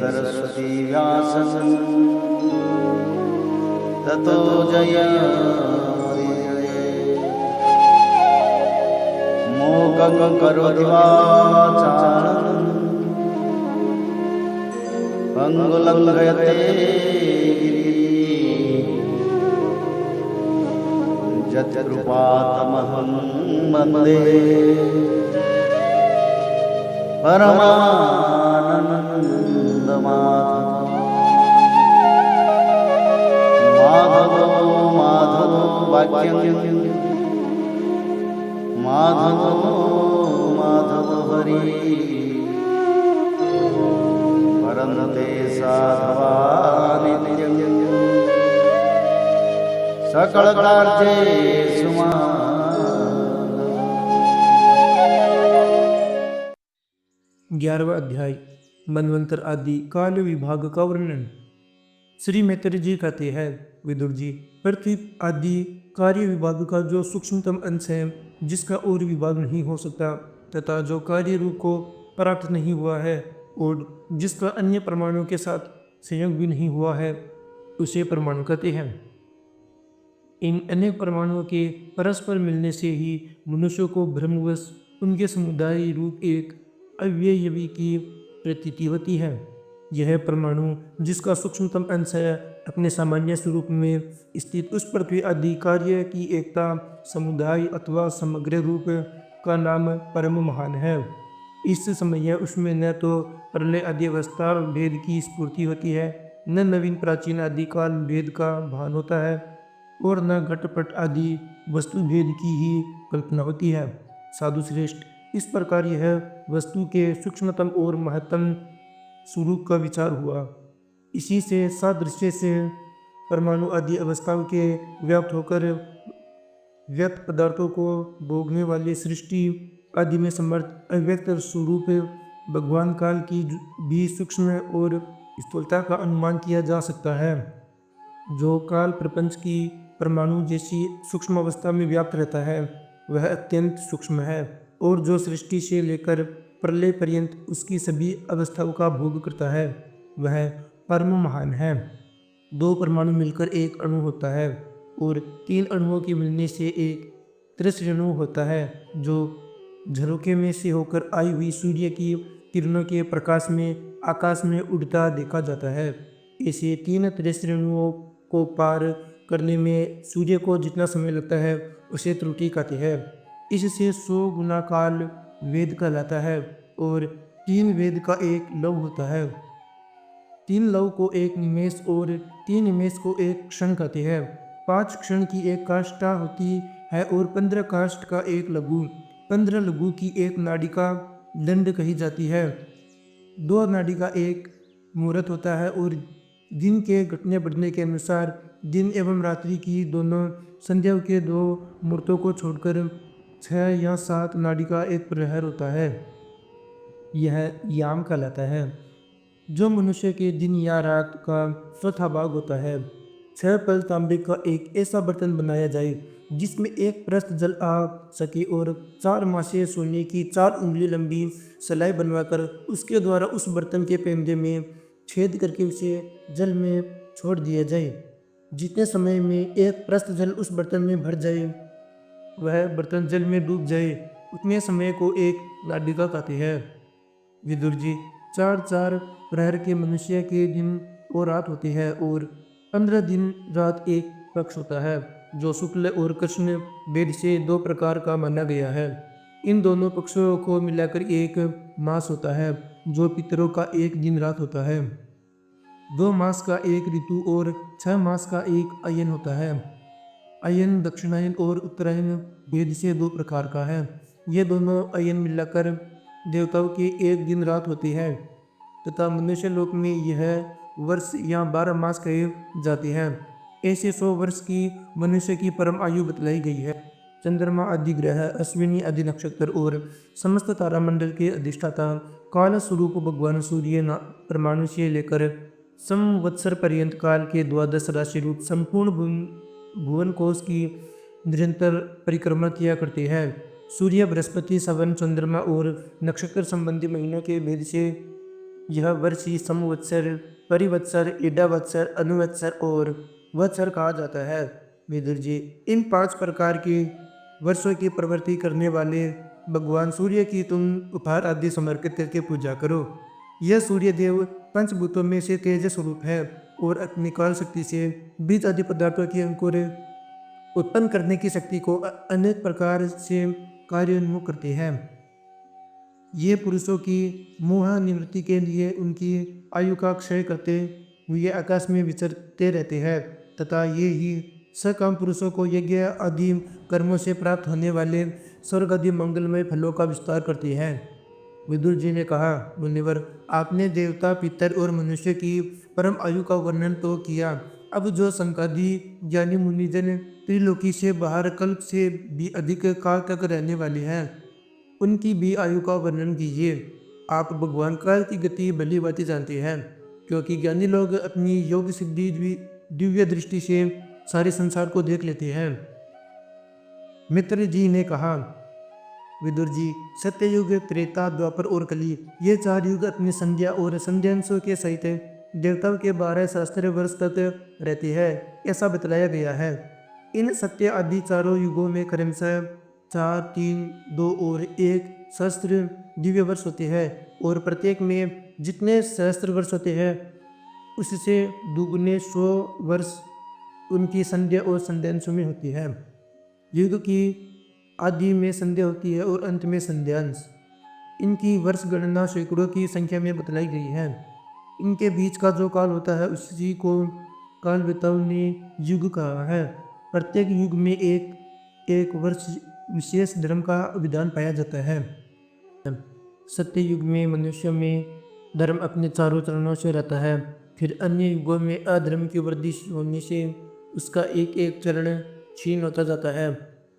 सरस्वती व्यासं ततो जयमुदीरये। मूकं करोति वाचालं पंगुलंघयते यत्कृपातमहं वन्दे परमानन्दमाधवो माधवो वाक्यं माधवो हरि परन्ते साधवा नित्यं सकलकार्येषु माधवः। 11वां अध्याय मनवंतर आदि काल विभाग का वर्णन। श्री मैत्रेय जी कहते हैं, विदुर जी, पृथ्वी आदि कार्य विभाग का जो सूक्ष्मतम अंश है, जिसका और विभाग नहीं हो सकता, तथा जो कार्य रूप को प्राप्त नहीं हुआ है और जिसका अन्य परमाणु के साथ संयोग भी नहीं हुआ है, उसे परमाणु कहते हैं। इन अनेक परमाणुओं के परस्पर मिलने से ही मनुष्यों को भ्रमवश उनके समुदाय रूप एक अव्ययवी की प्रतीति होती है। यह परमाणु, जिसका सूक्ष्मतम अंश है, अपने सामान्य स्वरूप में स्थित उस पृथ्वी आदि कार्य की एकता, समुदाय अथवा समग्र रूप का नाम परम महान है। इस समय उसमें न तो प्रलय आदि अवस्था भेद की स्फूर्ति होती है, न नवीन प्राचीन आदि काल भेद का भान होता है, और न घटपट आदि वस्तु भेद की ही कल्पना होती है। साधु श्रेष्ठ, इस प्रकार यह वस्तु के सूक्ष्मतम और महत्तम स्वरूप का विचार हुआ। इसी से सादृश्य से परमाणु आदि अवस्थाओं के व्याप्त होकर व्यक्त पदार्थों को भोगने वाले सृष्टि आदि में समर्थ अव्यक्त स्वरूप भगवान काल की भी सूक्ष्म और स्थूलता का अनुमान किया जा सकता है। जो काल प्रपंच की परमाणु जैसी सूक्ष्म अवस्था में व्याप्त रहता है, वह अत्यंत सूक्ष्म है, और जो सृष्टि से लेकर प्रलय पर्यंत उसकी सभी अवस्थाओं का भोग करता है, वह परम महान है। 2 परमाणु मिलकर एक अणु होता है, और 3 अणुओं के मिलने से एक त्रिसरणु होता है, जो झरोखे में से होकर आई हुई सूर्य की किरणों के प्रकाश में आकाश में उड़ता देखा जाता है। ऐसे 3 त्रिसरणुओं को पार करने में सूर्य को जितना समय लगता है, उसे त्रुटि कहते हैं। इससे 100 गुना काल वेद कहलाता है, और 3 वेद का एक लव होता है। 3 लव को एक निमेष और 3 निमेष को एक क्षण कहते हैं। 5 क्षण की एक काष्ठा होती है और 15 काष्ठ का एक लघु, 15 लघु की एक नाडिका दंड कही जाती है। 2 नाडिका एक मुहूर्त होता है, और दिन के घटने बढ़ने के अनुसार दिन एवं रात्रि की दोनों संध्याओं के 2 मुहूर्तों को छोड़कर 6 या 7 नाडिका एक प्रहर होता है। यह याम कहलाता है, जो मनुष्य के दिन या रात का चौथा भाग होता है। 6 पल तांबे का एक ऐसा बर्तन बनाया जाए जिसमें एक प्रस्थ जल आ सके, और 4 मासे सोने की 4 उंगली लंबी सलाई बनवाकर उसके द्वारा उस बर्तन के पेंदे में छेद करके उसे जल में छोड़ दिया जाए। जितने समय में एक प्रस्थ जल उस बर्तन में भर जाए, वह बर्तन जल में डूब जाए, उतने समय को एक नाडिका कहते हैं। विदुर जी, 4-4 प्रहर के मनुष्य के दिन और रात होती है, और 15 दिन रात एक पक्ष होता है, जो शुक्ल और कृष्ण भेद से 2 प्रकार का माना गया है। इन दोनों पक्षों को मिलाकर एक मास होता है, जो पितरों का एक दिन रात होता है। 2 मास का एक ऋतु और 6 मास का एक अयन होता है। अयन दक्षिणायन और उत्तरायण भेद से 2 प्रकार का है। ये दोनों अयन मिलाकर देवताओं की एक दिन रात होती है, तथा मनुष्य लोक में यह वर्ष या 12 मास कहे जाते हैं। ऐसे 100 वर्ष की मनुष्य की परम आयु बतलाई गई है। चंद्रमा आदि ग्रह, अश्विनी आदि नक्षत्र और समस्त तारामंडल के अधिष्ठाता काल स्वरूप भगवान सूर्य परमाणु से लेकर संवत्सर पर्यंत काल के 12 राशि रूप संपूर्ण भुवन कोश की निरंतर परिक्रमा किया करते हैं। सूर्य, बृहस्पति, सवन, चंद्रमा और नक्षत्र संबंधी महीनों के भेद से यह वर्षी, समवत्सर, परिवत्सर, ईडावत्सर, अनुवत्सर और वत्सर कहा जाता है। विदुर जी, इन 5 प्रकार के वर्षों की प्रवृत्ति करने वाले भगवान सूर्य की तुम उपहार आदि समर्पित करके पूजा करो। यह सूर्य देव पंचभूतों में से तेज स्वरूप है और अपनी काल शक्ति से बीज आदि पदार्थों की अंकुर उत्पन्न करने की शक्ति को अनेक प्रकार से कार्योन्मुख करते हैं। ये पुरुषों की मोह निवृत्ति के लिए उनकी आयु का क्षय करते हुए आकाश में विचरते रहते हैं तथा ये ही सकाम पुरुषों को यज्ञ आदि कर्मों से प्राप्त होने वाले स्वर्ग आदि मंगलमय फलों का विस्तार करते हैं। विदुर जी ने कहा, मुनिवर, आपने देवता, पितर और मनुष्य की परम आयु का वर्णन तो किया। अब जो संकादि ज्ञानी मुनिजन त्रिलोकी से बाहर कल्प से भी अधिक काल तक रहने वाले हैं, उनकी भी आयु का वर्णन कीजिए। आप भगवान काल की गति भली भांति जानते हैं, क्योंकि ज्ञानी लोग अपनी योग सिद्धि दिव्य दृष्टि से सारे संसार को देख लेते हैं। मित्र जी ने कहा, विदुर जी, सत्ययुग, त्रेता, द्वापर और कली, ये 4 युग अपनी संध्या और संध्यांशों के सहित देवताओं के 12 सहस्त्र वर्ष तक रहते हैं, ऐसा बतलाया गया है। इन सत्य आदि चारों युगों में क्रमशः 4, 3, 2 और 1 सहस्त्र दिव्य वर्ष होते हैं और प्रत्येक में जितने सहस्त्र वर्ष होते हैं उससे दुगुने 100 वर्ष उनकी संध्या और संध्यांशों में होती है। युग की आदि में संध्या होती है और अंत में संध्यांश। इनकी वर्ष गणना सैकड़ों की संख्या में बतलाई गई है। इनके बीच का जो काल होता है उसी को काल ने युग कहा है। प्रत्येक युग में एक वर्ष विशेष धर्म का विधान पाया जाता है। सत्य युग में मनुष्य में धर्म अपने चारों चरणों से रहता है। फिर अन्य युगों में अधर्म की वृद्धि होने से उसका एक एक चरण क्षीण होता जाता है।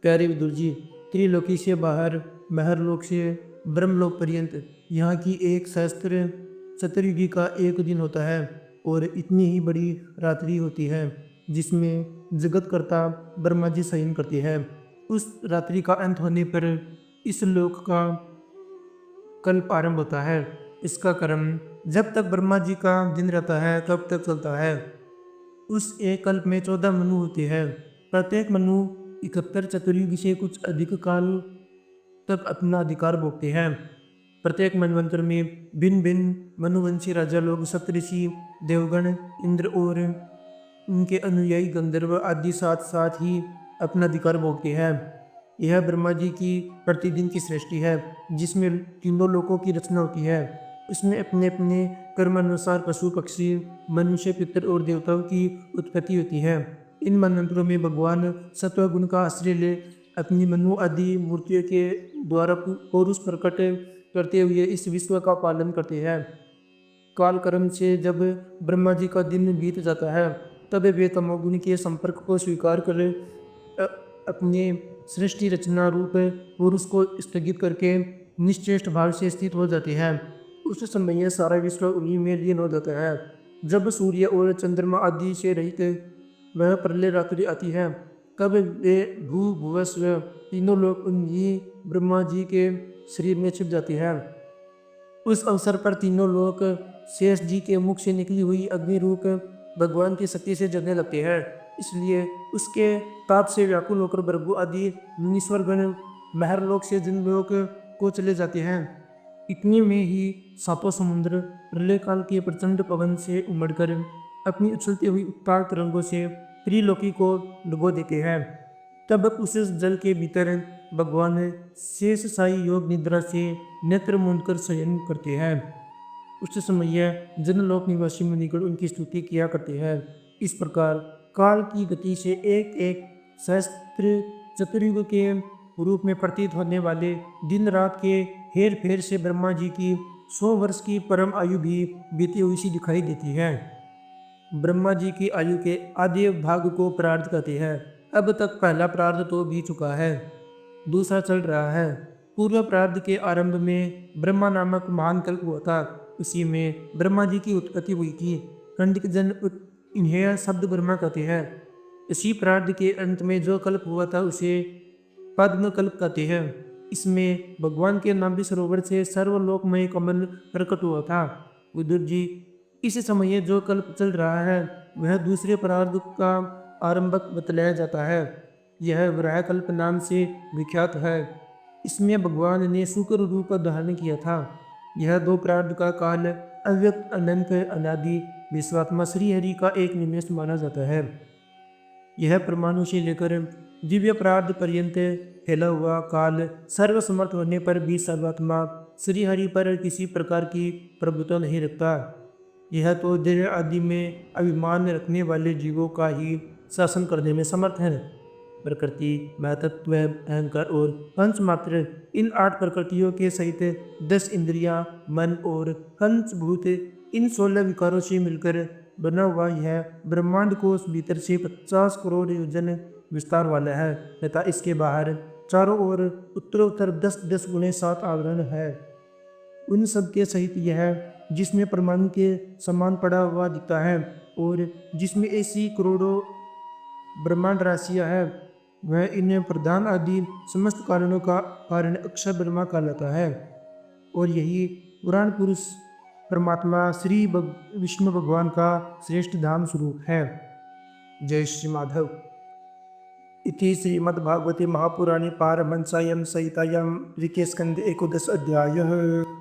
प्यारे विदुर जी, त्रिलोकी से बाहर महरलोक से ब्रह्मलोक पर्यंत यहाँ की एक सहस्त्र चतुर्युगी का एक दिन होता है और इतनी ही बड़ी रात्रि होती है जिसमें जगतकर्ता ब्रह्मा जी शयन करते हैं। उस रात्रि का अंत होने पर इस लोक का कल्प आरंभ होता है। इसका क्रम जब तक ब्रह्मा जी का दिन रहता है तब तक चलता है। उस एक कल्प में 14 मनु होते हैं। प्रत्येक मनु 71 चतुर्युग से कुछ अधिक काल तक अपना अधिकार भोगते हैं। प्रत्येक मनवंतर में भिन्न भिन्न मनुवंशी राजा लोग, सप्तऋषि, देवगण, इंद्र और उनके अनुयायी गंधर्व आदि साथ साथ ही अपना अधिकार भोगते हैं। यह ब्रह्मा जी की प्रतिदिन की सृष्टि है जिसमें तीनों लोकों की रचना होती है। उसमें अपने अपने कर्मानुसार पशु, पक्षी, मनुष्य, पितर और देवताओं की उत्पत्ति होती है। इन मनंत्रों में भगवान सत्वगुण का आश्रय ले अपनी मनु आदि मूर्तियों के द्वारा पौरुष प्रकट करते हुए इस विश्व का पालन करते हैं। कालक्रम से जब ब्रह्मा जी का दिन बीत जाता है तब वे तमोगुण के संपर्क को स्वीकार कर अपने सृष्टि रचना रूप पुरुष को स्थगित करके निश्चेष्ट भाव से स्थित हो जाते हैं। उस समय सारा विश्व उन्हीं में लीन हो जाता है। जब सूर्य और चंद्रमा आदि से रहित वह प्रलय रात्रि आती है तब वे भू भुवस्व तीनों लोग उन्हीं ब्रह्मा जी के शरीर में छिप जाते हैं। उस अवसर पर तीनों लोग शेष जी के मुख से निकली हुई अग्नि रूप भगवान की शक्ति से जलने लगते हैं। इसलिए उसके ताप से व्याकुल होकर भृगु आदि मुनीश्वर गण महरलोक से जिनलोक को चले जाते हैं। इतने में ही सातों समुद्र प्रलय काल के प्रचंड पवन से उमड़कर अपनी उछलती हुई उत्ताल तरंगों से त्रिलोकी को डुबो देते हैं। तब उस जल के भीतर भगवान शेष साई योग निद्रा से नेत्र मूंद कर शयन करते हैं। उस समय जनलोक निवासी मुनिगण उनकी स्तुति किया करते हैं। इस प्रकार काल की गति से एक एक सहस्त्र चतुर्युग के रूप में प्रतीत होने वाले दिन रात के हेर फेर से ब्रह्मा जी की 100 वर्ष की परम आयु भी बीती हुई सी दिखाई देती है। ब्रह्मा जी की आयु के आधे भाग को प्रार्थ कहते हैं। अब तक पहला प्रार्थ तो बीत चुका है, दूसरा चल रहा है। पूर्व प्रार्थ के आरंभ में ब्रह्मा नामक महान कल्प हुआ था। उसी में ब्रह्मा जी की उत्पत्ति हुई थी। पंडित जन इन्हें शब्द ब्रह्मा कहते हैं। इसी प्रार्थ के अंत में जो कल्प हुआ था उसे पद्म कल्प कहते हैं। इसमें भगवान के नाभि सरोवर से सर्वलोकमय कमल प्रकट हुआ था। विदुर जी, इस समय जो कल्प चल रहा है वह दूसरे प्रारब्ध का आरंभक बतलाया जाता है। यह वराह कल्प नाम से विख्यात है। इसमें भगवान ने शुक्र रूप धारण किया था। यह दो प्रारब्ध का काल अव्यक्त अनंत अनादि विश्वात्मा श्री हरि का एक निमेष माना जाता है। यह परमाणु से लेकर दिव्य प्रार्थ पर्यंत फैला हुआ काल सर्वसमर्थ होने पर भी सर्वात्मा श्री हरि पर किसी प्रकार की प्रभुत्व नहीं रखता। यह तो देह आदि में अभिमान रखने वाले जीवों का ही शासन करने में समर्थ है। प्रकृति, महतत्व, अहंकार और पंचमात्र इन 8 प्रकृतियों के सहित 10 इंद्रियां, मन और पंचभूत इन 16 विकारों से मिलकर बना हुआ यह ब्रह्मांड कोश भीतर से 50 करोड़ योजन विस्तार वाला है तथा इसके बाहर चारों ओर उत्तरोत्तर 10-10 गुणे 7 आवरण है। उन सब के सहित यह जिसमें परमाणु के समान पड़ा हुआ दिखता है और जिसमें ऐसी करोड़ों ब्रह्मांड राशियां हैं, वह इन प्रधान आदि समस्त कारणों का कारण अक्षर ब्रह्मा कहलाता है। और यही पुराण पुरुष परमात्मा श्री विष्णु भगवान का श्रेष्ठ धाम स्वरूप है। जय श्री माधव। इति श्रीमद्भागवते महापुराणे पारमहंस्यां संहितायां ऋक्स्कन्धे 11 अध्यायः।